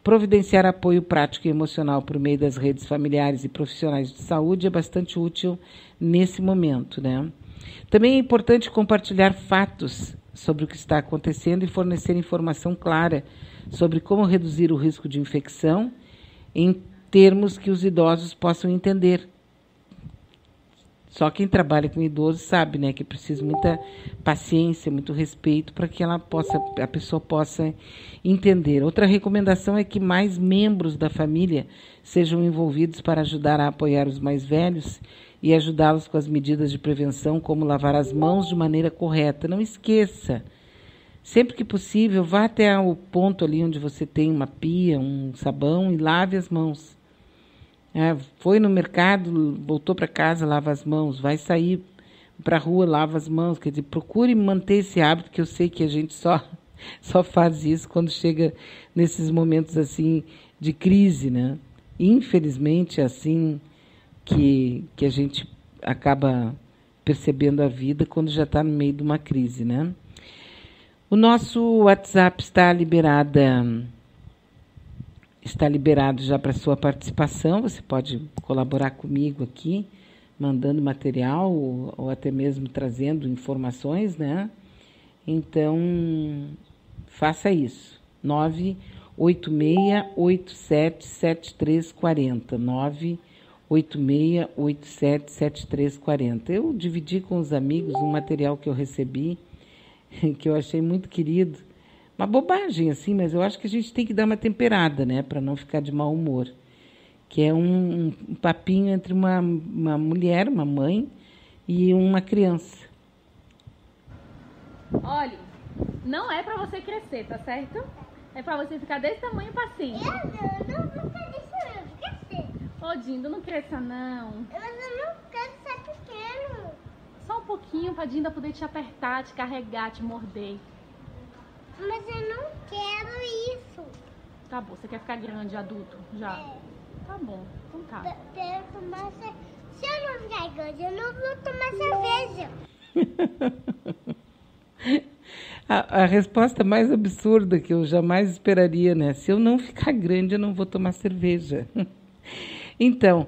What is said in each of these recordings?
providenciar apoio prático e emocional por meio das redes familiares e profissionais de saúde é bastante útil nesse momento, né? Também é importante compartilhar fatos sobre o que está acontecendo e fornecer informação clara sobre como reduzir o risco de infecção em termos que os idosos possam entender. Só quem trabalha com idoso sabe, né, que precisa muita paciência, muito respeito para que a pessoa possa entender. Outra recomendação é que mais membros da família sejam envolvidos para ajudar a apoiar os mais velhos e ajudá-los com as medidas de prevenção, como lavar as mãos de maneira correta. Não esqueça, sempre que possível, vá até o ponto ali onde você tem uma pia, um sabão e lave as mãos. Foi no mercado, voltou para casa, lava as mãos. Vai sair para a rua, lava as mãos. Quer dizer, procure manter esse hábito, que eu sei que a gente só faz isso quando chega nesses momentos assim de crise, né? Infelizmente, é assim que a gente acaba percebendo a vida quando já está no meio de uma crise, né? O nosso WhatsApp está liberado já para sua participação. Você pode colaborar comigo aqui, mandando material ou até mesmo trazendo informações, né? Então, faça isso. 986877340. 986877340. Eu dividi com os amigos um material que eu recebi, que eu achei muito querido. Uma bobagem, assim, mas eu acho que a gente tem que dar uma temperada, né, para não ficar de mau humor. Que é um papinho entre uma mulher, uma mãe, e uma criança. Olha, não é para você crescer, tá certo? É para você ficar desse tamanho pra cima. Eu não vou ficar desse tamanho, eu vou crescer. Ô, Dinda, não cresça, não. Mas eu não quero ser pequeno. Só um pouquinho pra Dinda poder te apertar, te carregar, te morder. Mas eu não quero isso. Tá bom, você quer ficar grande, adulto, já? É. Tá bom, então tá. Se eu não ficar grande, eu não vou tomar cerveja. A resposta mais absurda que eu jamais esperaria, né? Se eu não ficar grande, eu não vou tomar cerveja. Então,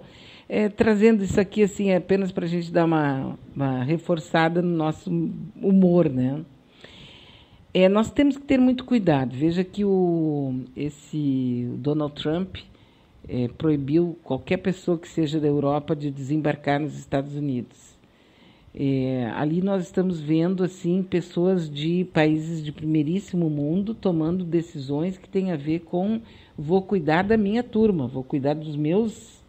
trazendo isso aqui assim, é apenas para a gente dar uma reforçada no nosso humor, né? Nós temos que ter muito cuidado. Veja que esse Donald Trump proibiu qualquer pessoa que seja da Europa de desembarcar nos Estados Unidos. Ali nós estamos vendo assim pessoas de países de primeiríssimo mundo tomando decisões que têm a ver com vou cuidar da minha turma, vou cuidar dos meus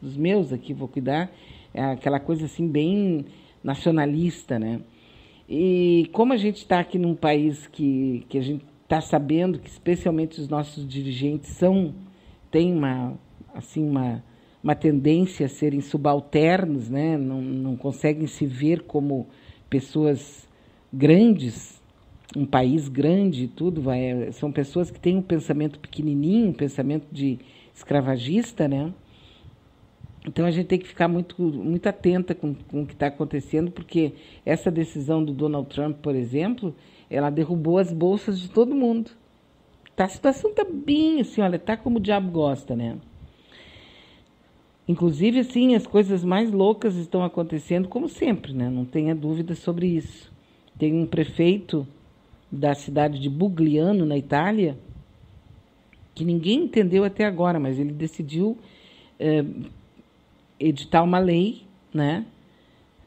aqui, vou cuidar aquela coisa assim bem nacionalista, né? E como a gente está aqui num país que a gente está sabendo que especialmente os nossos dirigentes têm uma tendência a serem subalternos, né? Não conseguem se ver como pessoas grandes, um país grande e tudo, são pessoas que têm um pensamento pequenininho, um pensamento de escravagista, né? Então, a gente tem que ficar muito, muito atenta com o que está acontecendo, porque essa decisão do Donald Trump, por exemplo, ela derrubou as bolsas de todo mundo. A situação está bem assim, olha, está como o diabo gosta, né? Inclusive, assim, as coisas mais loucas estão acontecendo, como sempre, né? Não tenha dúvida sobre isso. Tem um prefeito da cidade de Bugliano, na Itália, que ninguém entendeu até agora, mas ele decidiu editar uma lei, né?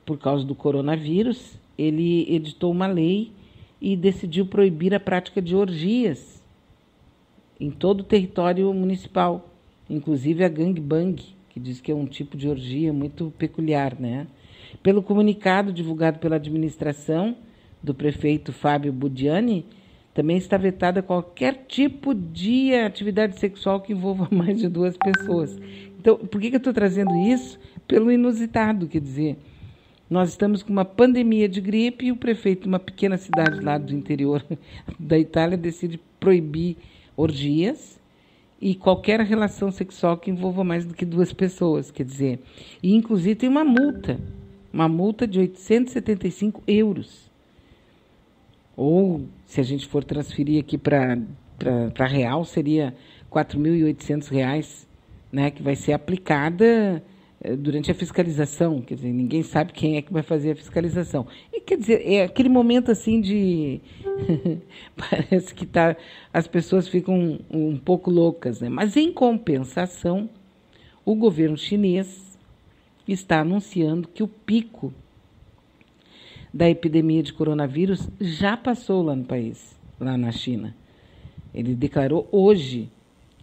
Por causa do coronavírus, ele editou uma lei e decidiu proibir a prática de orgias em todo o território municipal, inclusive a gangbang, que diz que é um tipo de orgia muito peculiar, né? Pelo comunicado divulgado pela administração do prefeito Fábio Budiani, também está vetada qualquer tipo de atividade sexual que envolva mais de 2 pessoas. Então, por que eu estou trazendo isso? Pelo inusitado, quer dizer, nós estamos com uma pandemia de gripe e o prefeito de uma pequena cidade lá do interior da Itália decide proibir orgias e qualquer relação sexual que envolva mais do que 2 pessoas, quer dizer, e inclusive tem uma multa de 875 euros. Ou, se a gente for transferir aqui para real, seria R$4.800, né, que vai ser aplicada durante a fiscalização. Quer dizer, ninguém sabe quem é que vai fazer a fiscalização. E, quer dizer, é aquele momento assim de... Parece que as pessoas ficam um pouco loucas, né? Mas, em compensação, o governo chinês está anunciando que o pico da epidemia de coronavírus já passou lá no país, lá na China. Ele declarou hoje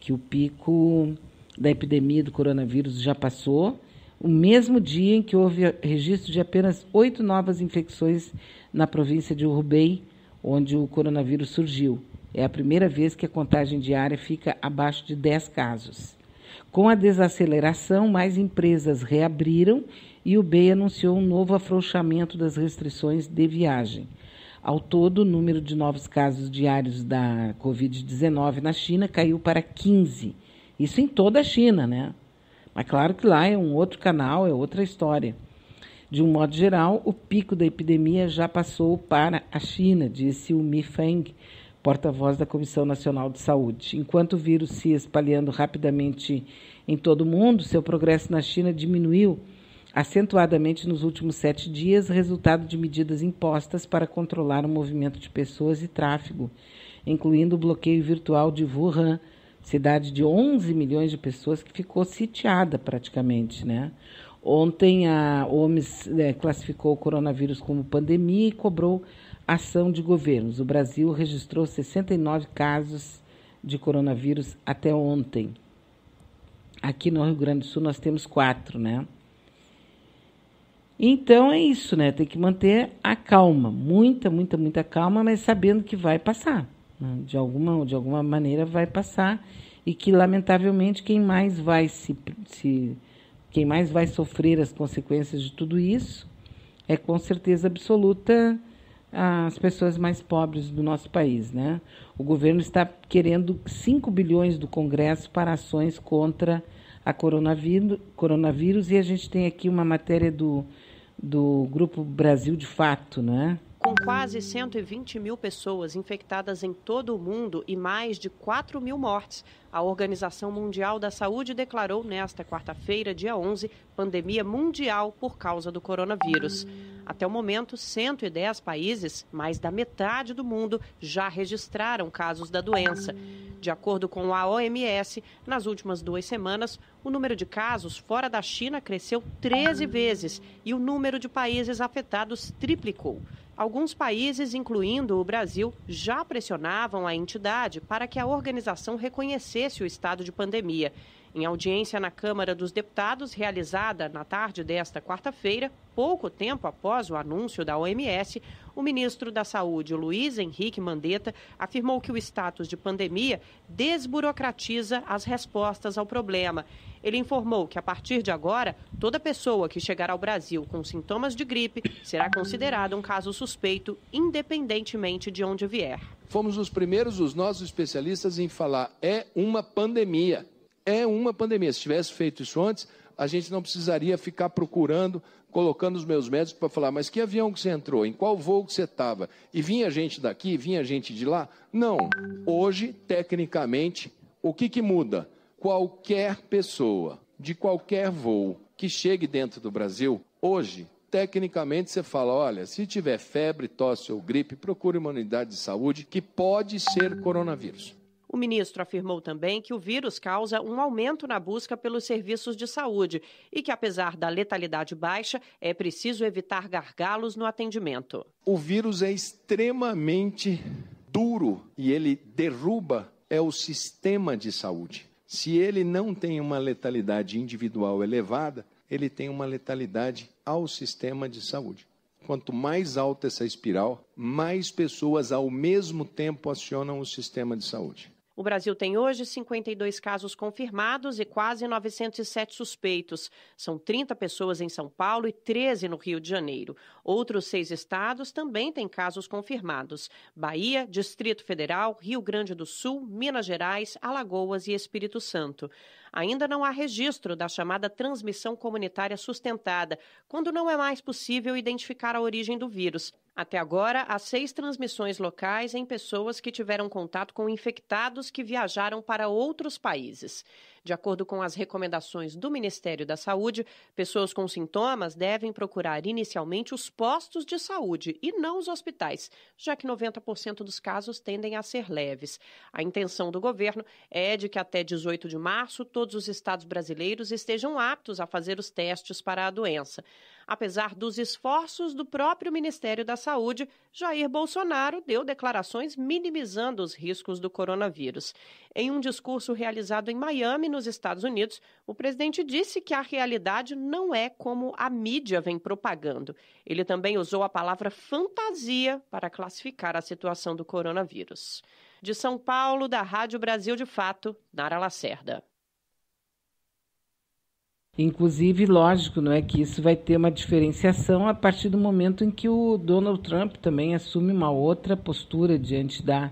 que o pico da epidemia do coronavírus já passou, o mesmo dia em que houve registro de apenas 8 novas infecções na província de Hubei, onde o coronavírus surgiu. É a primeira vez que a contagem diária fica abaixo de 10 casos. Com a desaceleração, mais empresas reabriram e o Hubei anunciou um novo afrouxamento das restrições de viagem. Ao todo, o número de novos casos diários da Covid-19 na China caiu para 15. Isso em toda a China, né? Mas claro que lá é um outro canal, é outra história. De um modo geral, o pico da epidemia já passou para a China, disse o Mi Feng, porta-voz da Comissão Nacional de Saúde. Enquanto o vírus se espalhando rapidamente em todo o mundo, seu progresso na China diminuiu acentuadamente nos últimos 7 dias, resultado de medidas impostas para controlar o movimento de pessoas e tráfego, incluindo o bloqueio virtual de Wuhan, cidade de 11 milhões de pessoas que ficou sitiada praticamente, né? Ontem a OMS classificou o coronavírus como pandemia e cobrou ação de governos. O Brasil registrou 69 casos de coronavírus até ontem. Aqui no Rio Grande do Sul nós temos 4, né? Então é isso, né? Tem que manter a calma, muita calma, mas sabendo que vai passar. De alguma maneira vai passar e que, lamentavelmente, quem mais vai sofrer as consequências de tudo isso é, com certeza absoluta, as pessoas mais pobres do nosso país, né? O governo está querendo 5 bilhões do Congresso para ações contra a coronavírus e a gente tem aqui uma matéria do Grupo Brasil de Fato, né? Com quase 120 mil pessoas infectadas em todo o mundo e mais de 4 mil mortes, a Organização Mundial da Saúde declarou nesta quarta-feira, dia 11, pandemia mundial por causa do coronavírus. Até o momento, 110 países, mais da metade do mundo, já registraram casos da doença. De acordo com a OMS, nas últimas 2 semanas, o número de casos fora da China cresceu 13 vezes e o número de países afetados triplicou. Alguns países, incluindo o Brasil, já pressionavam a entidade para que a organização reconhecesse o estado de pandemia. Em audiência na Câmara dos Deputados, realizada na tarde desta quarta-feira, pouco tempo após o anúncio da OMS, o ministro da Saúde, Luiz Henrique Mandetta, afirmou que o status de pandemia desburocratiza as respostas ao problema. Ele informou que, a partir de agora, toda pessoa que chegar ao Brasil com sintomas de gripe será considerada um caso suspeito, independentemente de onde vier. Fomos os primeiros, os nossos especialistas, em falar, é uma pandemia. É uma pandemia. Se tivesse feito isso antes, a gente não precisaria ficar procurando, colocando os meus médicos para falar, mas que avião que você entrou? Em qual voo que você estava? E vinha gente daqui, vinha gente de lá? Não. Hoje, tecnicamente, o que muda? Qualquer pessoa, de qualquer voo, que chegue dentro do Brasil, hoje, tecnicamente, você fala, olha, se tiver febre, tosse ou gripe, procure uma unidade de saúde que pode ser coronavírus. O ministro afirmou também que o vírus causa um aumento na busca pelos serviços de saúde e que, apesar da letalidade baixa, é preciso evitar gargalos no atendimento. O vírus é extremamente duro e ele derruba o sistema de saúde. Se ele não tem uma letalidade individual elevada, ele tem uma letalidade ao sistema de saúde. Quanto mais alta essa espiral, mais pessoas ao mesmo tempo acionam o sistema de saúde. O Brasil tem hoje 52 casos confirmados e quase 907 suspeitos. São 30 pessoas em São Paulo e 13 no Rio de Janeiro. Outros 6 estados também têm casos confirmados: Bahia, Distrito Federal, Rio Grande do Sul, Minas Gerais, Alagoas e Espírito Santo. Ainda não há registro da chamada transmissão comunitária sustentada, quando não é mais possível identificar a origem do vírus. Até agora, há 6 transmissões locais em pessoas que tiveram contato com infectados que viajaram para outros países. De acordo com as recomendações do Ministério da Saúde, pessoas com sintomas devem procurar inicialmente os postos de saúde e não os hospitais, já que 90% dos casos tendem a ser leves. A intenção do governo é de que até 18 de março todos os estados brasileiros estejam aptos a fazer os testes para a doença. Apesar dos esforços do próprio Ministério da Saúde, Jair Bolsonaro deu declarações minimizando os riscos do coronavírus. Em um discurso realizado em Miami, nos Estados Unidos, o presidente disse que a realidade não é como a mídia vem propagando. Ele também usou a palavra fantasia para classificar a situação do coronavírus. De São Paulo, da Rádio Brasil de Fato, Nara Lacerda. Inclusive, lógico, não é que isso vai ter uma diferenciação a partir do momento em que o Donald Trump também assume uma outra postura diante da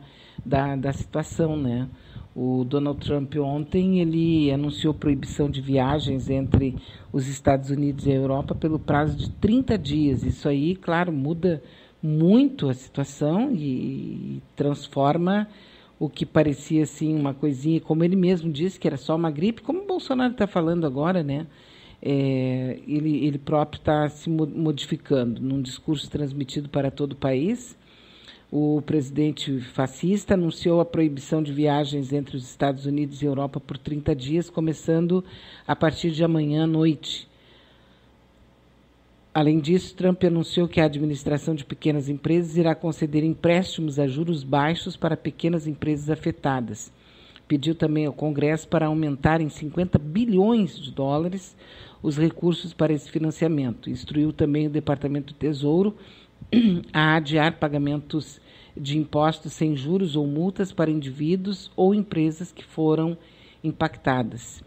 situação, né? O Donald Trump ontem, ele anunciou proibição de viagens entre os Estados Unidos e a Europa pelo prazo de 30 dias. Isso aí, claro, muda muito a situação e transforma o que parecia assim uma coisinha, como ele mesmo disse, que era só uma gripe, como o Bolsonaro está falando agora, né? Ele próprio está se modificando. Num discurso transmitido para todo o país, o presidente fascista anunciou a proibição de viagens entre os Estados Unidos e a Europa por 30 dias, começando a partir de amanhã à noite. Além disso, Trump anunciou que a administração de pequenas empresas irá conceder empréstimos a juros baixos para pequenas empresas afetadas. Pediu também ao Congresso para aumentar em 50 bilhões de dólares os recursos para esse financiamento. Instruiu também o Departamento do Tesouro a adiar pagamentos de impostos sem juros ou multas para indivíduos ou empresas que foram impactadas.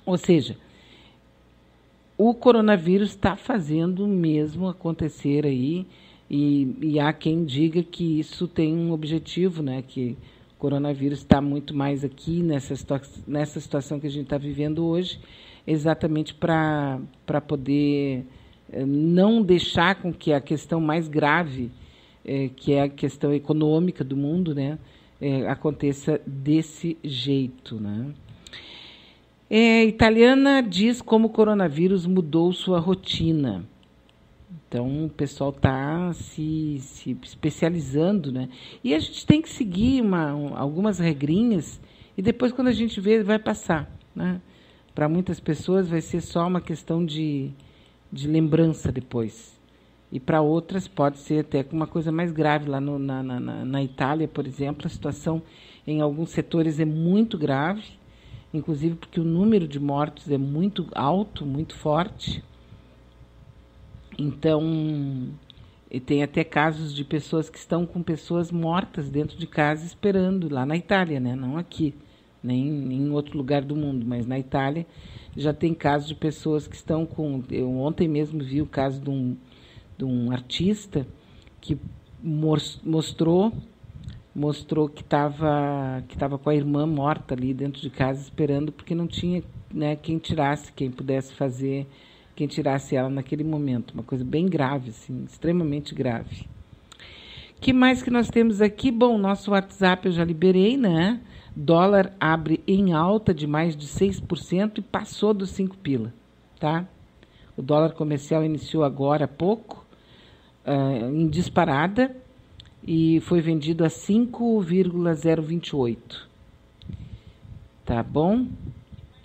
Ou seja, o coronavírus está fazendo mesmo acontecer aí, e há quem diga que isso tem um objetivo, né? Que o coronavírus está muito mais aqui nessa situação que a gente está vivendo hoje, exatamente para poder não deixar com que a questão mais grave, que é a questão econômica do mundo, né? Aconteça desse jeito, né? Italiana diz como o coronavírus mudou sua rotina. Então, o pessoal está se especializando, né? E a gente tem que seguir algumas regrinhas e depois, quando a gente vê, vai passar, né? Para muitas pessoas vai ser só uma questão de lembrança depois. E para outras pode ser até uma coisa mais grave. Lá na Itália, por exemplo, a situação em alguns setores é muito grave, inclusive porque o número de mortos é muito alto, muito forte. Então, e tem até casos de pessoas que estão com pessoas mortas dentro de casa esperando, lá na Itália, né? Não aqui, nem em outro lugar do mundo, mas na Itália já tem casos de pessoas que estão com... Eu ontem mesmo vi o caso de um artista que mostrou que estava com a irmã morta ali dentro de casa esperando, porque não tinha, né, quem pudesse fazer, quem tirasse ela naquele momento. Uma coisa bem grave, assim, extremamente grave. O que mais que nós temos aqui? Bom, nosso WhatsApp eu já liberei, né? Dólar abre em alta de mais de 6% e passou dos 5 pila, tá? O dólar comercial iniciou agora há pouco, em disparada, e foi vendido a 5,028. Tá bom?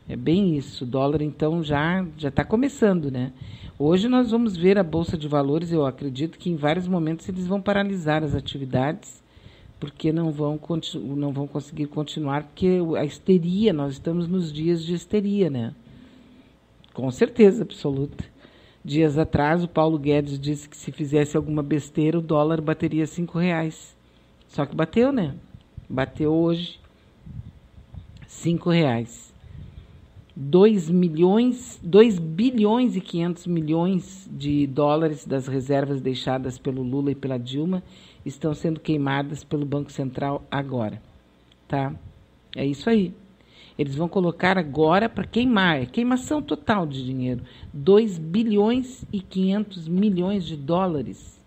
É bem isso. O dólar, então, já está começando, né? Hoje nós vamos ver a Bolsa de Valores. Eu acredito que em vários momentos eles vão paralisar as atividades, porque não vão conseguir continuar, porque a histeria, nós estamos nos dias de histeria, né? Com certeza absoluta. Dias atrás, o Paulo Guedes disse que se fizesse alguma besteira, o dólar bateria R$5. Só que bateu, né? Bateu hoje R$5. 2 bilhões e 500 milhões de dólares das reservas deixadas pelo Lula e pela Dilma estão sendo queimadas pelo Banco Central agora, tá? É isso aí. Eles vão colocar agora para queimar, é queimação total de dinheiro, 2 bilhões e 500 milhões de dólares.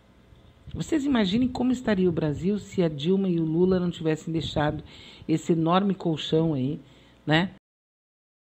Vocês imaginem como estaria o Brasil se a Dilma e o Lula não tivessem deixado esse enorme colchão aí, né?